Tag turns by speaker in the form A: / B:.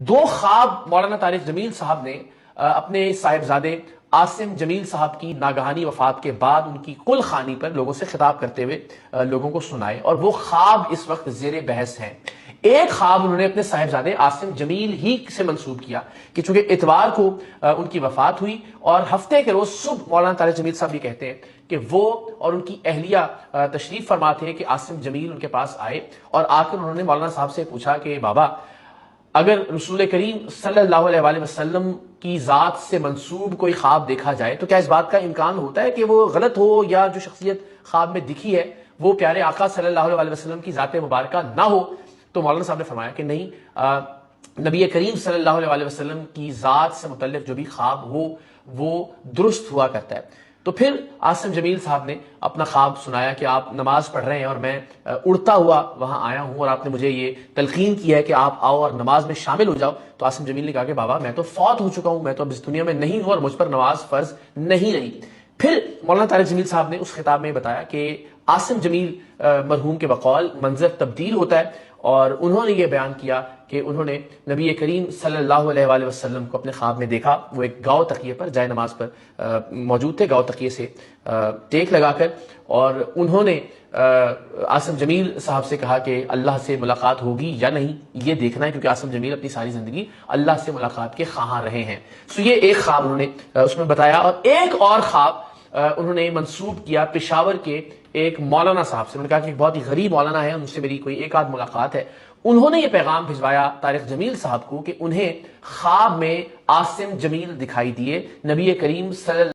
A: دو خواب مولانا طارق جمیل صاحب نے اپنے صاحبزادے عاصم جمیل صاحب کی ناگہانی وفات کے بعد ان کی کل خوانی پر لوگوں سے خطاب کرتے ہوئے لوگوں کو سنائے، اور وہ خواب اس وقت زیر بحث ہیں۔ ایک خواب انہوں نے اپنے صاحبزادے عاصم جمیل ہی سے منسوب کیا کہ چونکہ اتوار کو ان کی وفات ہوئی اور ہفتے کے روز صبح مولانا طارق جمیل صاحب یہ کہتے ہیں کہ وہ اور ان کی اہلیہ تشریف فرما تھے کہ عاصم جمیل ان کے پاس آئے، اور آ کر انہوں نے مولانا صاحب سے پوچھا کہ بابا، اگر رسول کریم صلی اللہ علیہ وآلہ وسلم کی ذات سے منسوب کوئی خواب دیکھا جائے تو کیا اس بات کا امکان ہوتا ہے کہ وہ غلط ہو، یا جو شخصیت خواب میں دکھی ہے وہ پیارے آقا صلی اللہ علیہ وآلہ وسلم کی ذات مبارکہ نہ ہو؟ تو مولانا صاحب نے فرمایا کہ نہیں، نبی کریم صلی اللہ علیہ وآلہ وسلم کی ذات سے متعلق جو بھی خواب ہو وہ درست ہوا کرتا ہے۔ تو پھر عاصم جمیل صاحب نے اپنا خواب سنایا کہ آپ نماز پڑھ رہے ہیں اور میں اڑتا ہوا وہاں آیا ہوں، اور آپ نے مجھے یہ تلقین کی ہے کہ آپ آؤ اور نماز میں شامل ہو جاؤ۔ تو عاصم جمیل نے کہا کہ بابا، میں تو فوت ہو چکا ہوں، میں تو اب اس دنیا میں نہیں ہوں اور مجھ پر نماز فرض نہیں رہی۔ پھر مولانا طارق جمیل صاحب نے اس خطاب میں بتایا کہ عاصم جمیل مرحوم کے بقول منظر تبدیل ہوتا ہے، اور انہوں نے یہ بیان کیا کہ انہوں نے نبی کریم صلی اللہ علیہ وآلہ وسلم کو اپنے خواب میں دیکھا، وہ ایک گاؤ تکیے پر جائے نماز پر موجود تھے، گاؤ تکیے سے ٹیک لگا کر، اور انہوں نے عاصم جمیل صاحب سے کہا کہ اللہ سے ملاقات ہوگی یا نہیں یہ دیکھنا ہے، کیونکہ عاصم جمیل اپنی ساری زندگی اللہ سے ملاقات کے خواہاں رہے ہیں۔ سو یہ ایک خواب انہوں نے اس میں بتایا، اور ایک اور خواب انہوں نے منسوب کیا پشاور کے ایک مولانا صاحب سے۔ انہوں نے کہا کہ ایک بہت ہی غریب مولانا ہے، ان سے میری کوئی ایک آدھ ملاقات ہے۔ انہوں نے یہ پیغام بھجوایا طارق جمیل صاحب کو کہ انہیں خواب میں عاصم جمیل دکھائی دیے، نبی کریم صلی